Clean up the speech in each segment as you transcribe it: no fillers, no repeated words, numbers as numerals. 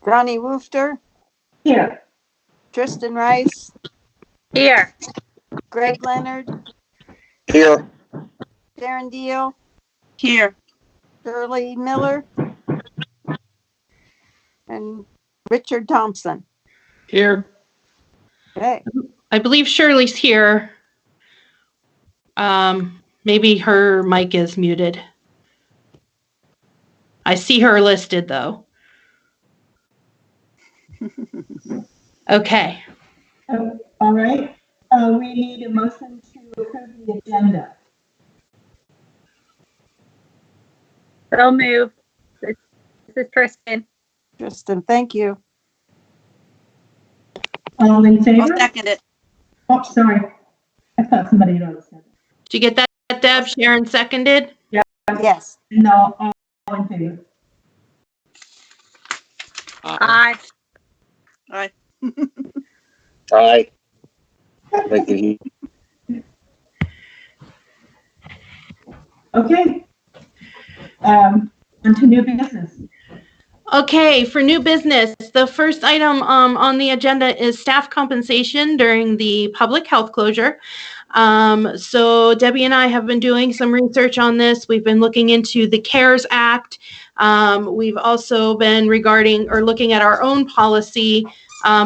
Ronnie Wooster, Here. Tristan Rice, Here. Greg Leonard, Here. Darren Deal, Here. Shirley Miller, and Richard Thompson. Here. Okay. I believe Shirley's here. Maybe her mic is muted. I see her listed though. Okay. All right. We need a motion to approve the agenda. So move. This is Tristan. Tristan, thank you. All in I'll favor? second it. Oh, sorry. I thought somebody had already said Did you get that, Deb? Sharon seconded? Yes. it. No, all in favor. Aye. Aye. Aye. Thank you. Okay. On to new business. Okay, for new business, the first item on the agenda is staff compensation during the public health closure. So Debbie and I have been doing some research on this. We've been looking into the CARES Act. We've also been looking at our own policy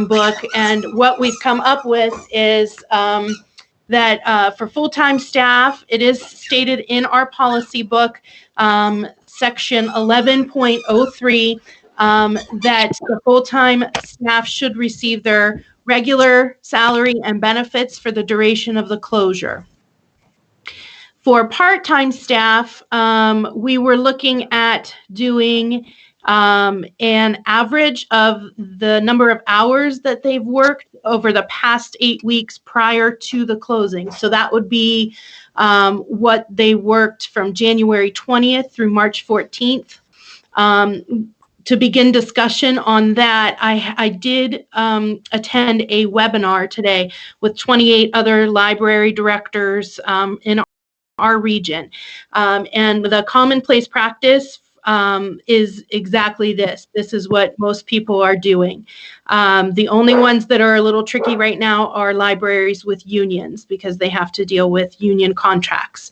book, and what we've come up with is that for full-time staff, it is stated in our policy book, section 11.03, that the full-time staff should receive their regular salary and benefits for the duration of the closure. For part-time staff, we were looking at doing an average of the number of hours that they've worked over the past 8 weeks prior to the closing. So that would be what they worked from January 20th through March 14th. To begin discussion on that, I did attend a webinar today with 28 other library directors in our region. And the commonplace practice is exactly this. This is what most people are doing. The only ones that are a little tricky right now are libraries with unions, because they have to deal with union contracts.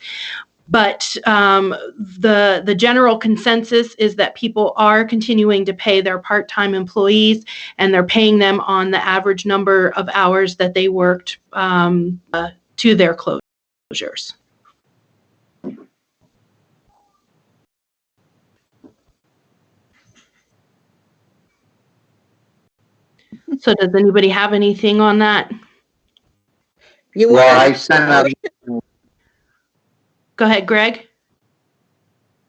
But the general consensus is that people are continuing to pay their part-time employees, and they're paying them on the average number of hours that they worked to their closures. So does anybody have anything on that? Well, I sent out. Go ahead, Greg.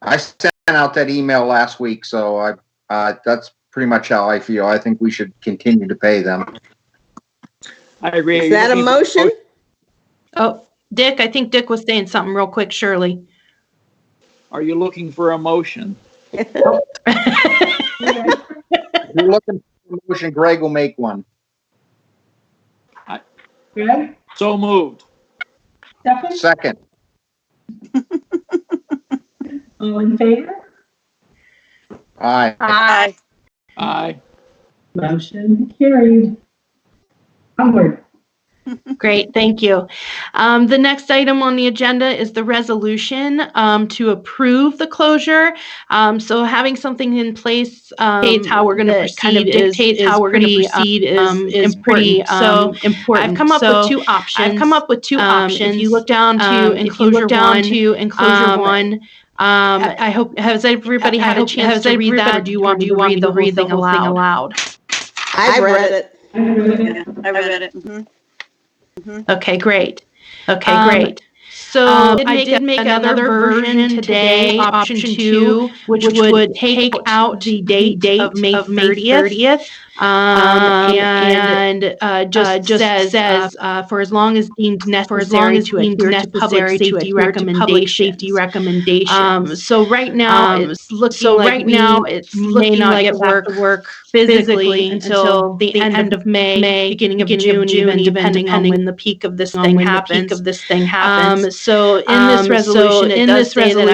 I sent out that email last week, so that's pretty much how I feel. I think we should continue to pay them. I agree. Is that a motion? Oh, Dick, I think Dick was saying something real quick, Shirley. Are you looking for a motion? If you're looking for a motion, Greg will make one. Greg? So moved. Second? Second. All in favor? Aye. Aye. Aye. Motion carried. Onward. Great, thank you. The next item on the agenda is the resolution to approve the closure. So having something in place dictates how we're going to proceed. Kind of dictates how we're going to proceed is pretty important. I've come up with two options. If you look down to enclosure one. I hope, has everybody had a chance to read that, or do you want me to read the whole thing aloud? I've read it. Yeah, I read it. Mm-hmm. Okay, great. So I did make another version today, option 2, which would take out the date of May 30th. Just says for as long as deemed necessary to adhere to public safety recommendations. So right now it's looking like we may not get back to work physically until the end of May, beginning of June, even depending on when the peak of this thing happens. So in this resolution, it does say that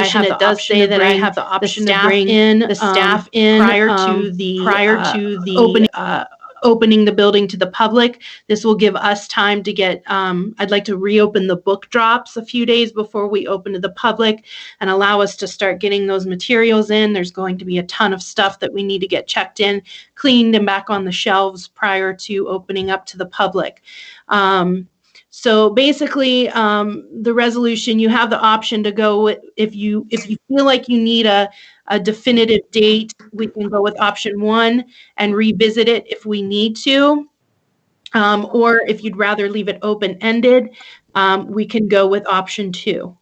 I have the option to bring the staff in prior to the opening the building to the public. This will give us time to get, I'd like to reopen the book drops a few days before we open to the public and allow us to start getting those materials in. There's going to be a ton of stuff that we need to get checked in, cleaned, and back on the shelves prior to opening up to the public. So basically, the resolution, you have the option to go with, if you feel like you need a definitive date, we can go with option 1 and revisit it if we need to. Or if you'd rather leave it open-ended, we can go with option 2.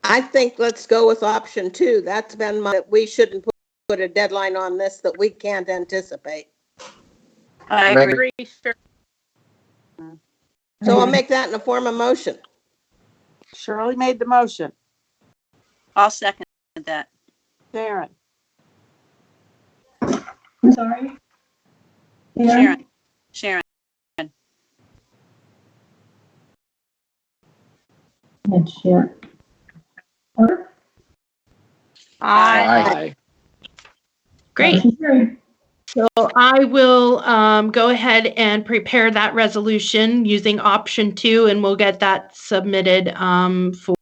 I think let's go with option 2. That's been we shouldn't put a deadline on this that we can't anticipate. I Right. agree. Sure. So I'll make that in the form of motion. Shirley made the motion. I'll second that. Sharon, I'm sorry. Sharon. And Sharon. Aye. Great. So I will go ahead and prepare that resolution using option 2, and we'll get that submitted for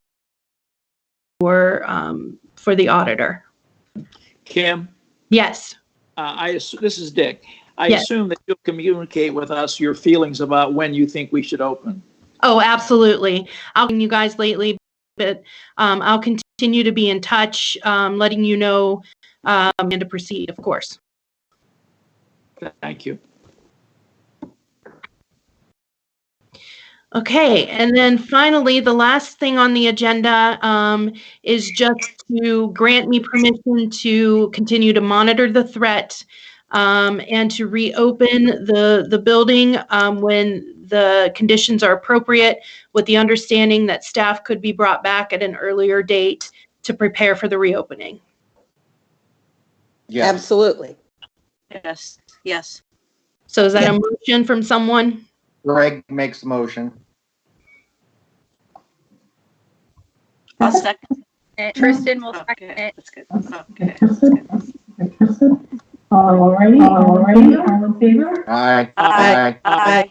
the auditor. Kim, Yes. this is Dick. I Yes. assume that you'll communicate with us your feelings about when you think we should open. Oh, absolutely. I'll you guys lately, but I'll continue to be in touch, letting you know and to proceed, of course. Thank you. Okay, and then finally, the last thing on the agenda is just to grant me permission to continue to monitor the threat and to reopen the building when the conditions are appropriate, with the understanding that staff could be brought back at an earlier date to prepare for the reopening. Yeah. Absolutely. Yes. So is that a motion from someone? Greg makes the motion. I'll second it. Tristan will second it. That's good. Okay. Alrighty, all in favor? Aye. Aye.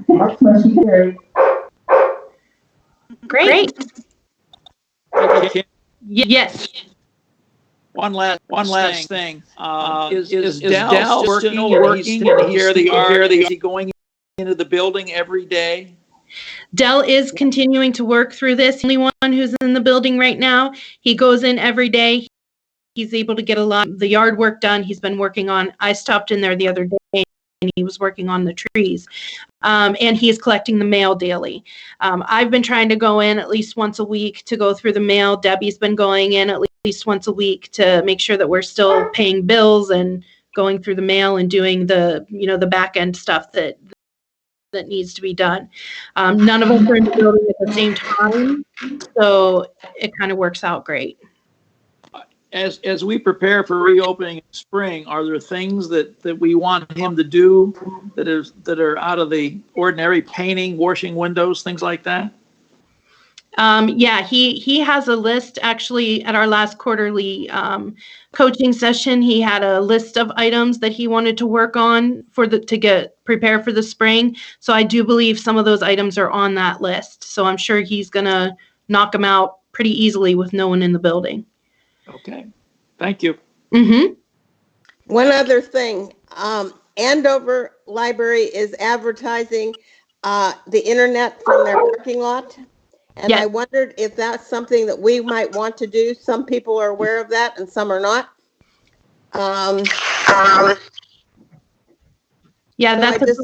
Motion carried. Great. Kim, Yes. One last thing. Is Dal still working and he's taking care of the Is he going into the building every day? Dell is continuing to work through this. The only one who's in the building right now. He goes in every day. He's able to get a lot of the yard work done. He's been working on, I stopped in there the other day and he was working on the trees. And he is collecting the mail daily. I've been trying to go in at least once a week to go through the mail. Debbie's been going in at least once a week to make sure that we're still paying bills and going through the mail and doing the, the back end stuff that needs to be done. None of us are in the building at the same time, so it kind of works out great. As we prepare for reopening in spring, are there things that we want him to do that are out of the ordinary, painting, washing windows, things like that? Yeah, he has a list. Actually, at our last quarterly coaching session, he had a list of items that he wanted to work on to get prepared for the spring. So I do believe some of those items are on that list. So I'm sure he's gonna knock them out pretty easily with no one in the building. Okay, thank you. Mm-hmm. One other thing, Andover Library is advertising the internet from their parking lot. And Yes. I wondered if that's something that we might want to do. Some people are aware of that and some are not. Yeah, So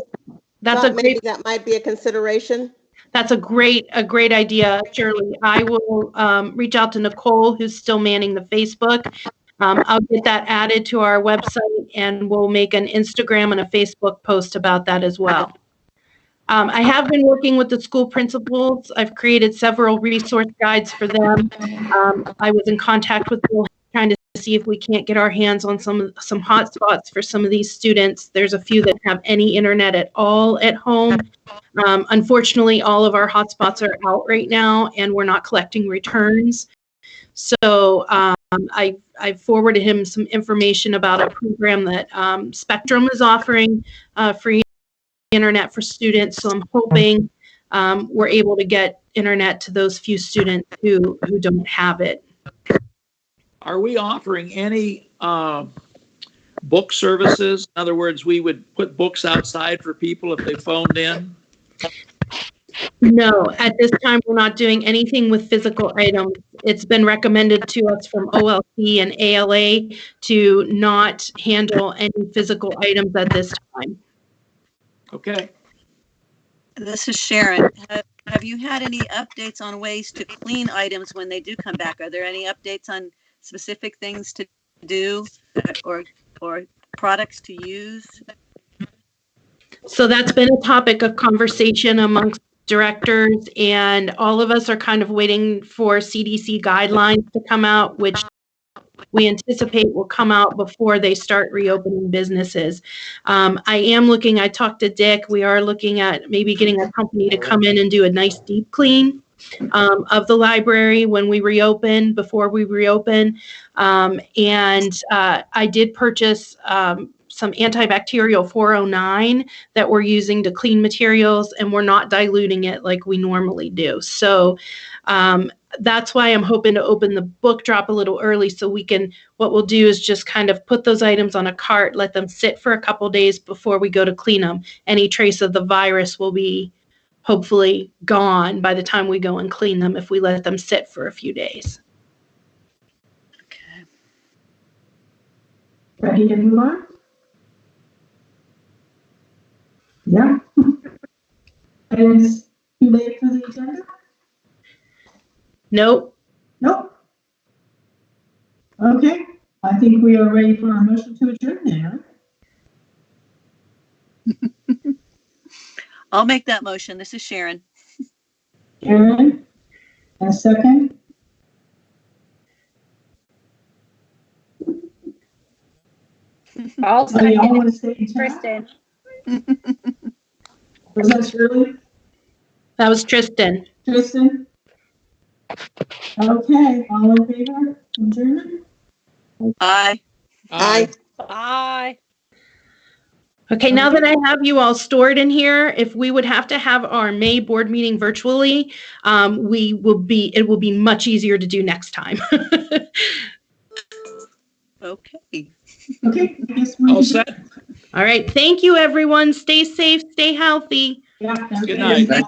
that's a great. maybe that might be a consideration. That's a great idea, Shirley. I will reach out to Nicole, who's still manning the Facebook. I'll get that added to our website, and we'll make an Instagram and a Facebook post about that as well. I have been working with the school principals. I've created several resource guides for them. I was in contact with Bill trying to see if we can't get our hands on some hotspots for some of these students. There's a few that have any internet at all at home. Unfortunately, all of our hotspots are out right now, and we're not collecting returns. So I forwarded him some information about a program that Spectrum is offering free internet for students. So I'm hoping we're able to get internet to those few students who don't have it. Are we offering any book services? In other words, we would put books outside for people if they phoned in? No, at this time, we're not doing anything with physical items. It's been recommended to us from OLC and ALA to not handle any physical items at this time. Okay. This is Sharon. Have you had any updates on ways to clean items when they do come back? Are there any updates on specific things to do or products to use? So that's been a topic of conversation amongst directors, and all of us are kind of waiting for CDC guidelines to come out, which we anticipate will come out before they start reopening businesses. I talked to Dick, we are looking at maybe getting a company to come in and do a nice deep clean of the library when we reopen, before we reopen. I did purchase some antibacterial 409 that we're using to clean materials, and we're not diluting it like we normally do. So that's why I'm hoping to open the book drop a little early, so what we'll do is just kind of put those items on a cart, let them sit for a couple days before we go to clean them. Any trace of the virus will be hopefully gone by the time we go and clean them if we let them sit for a few days. Okay. Ready to move on? Yeah. Items too late for the agenda? Nope. Nope. Okay, I think we are ready for our motion to adjourn now. I'll make that motion. This is Sharon. Aaron, a second. I'll Oh, y'all second want it. to stay in chat? Tristan. Was that Shirley? That was Tristan. Tristan? Okay, all in favor? Adjournment? Aye. Aye. Bye. Okay, now that I have you all stored in here, if we would have to have our May board meeting virtually, it will be much easier to do next time. Okay. Okay, I guess we All can- set? All right, thank you, everyone. Stay safe, stay healthy. Yeah. Good night. Thank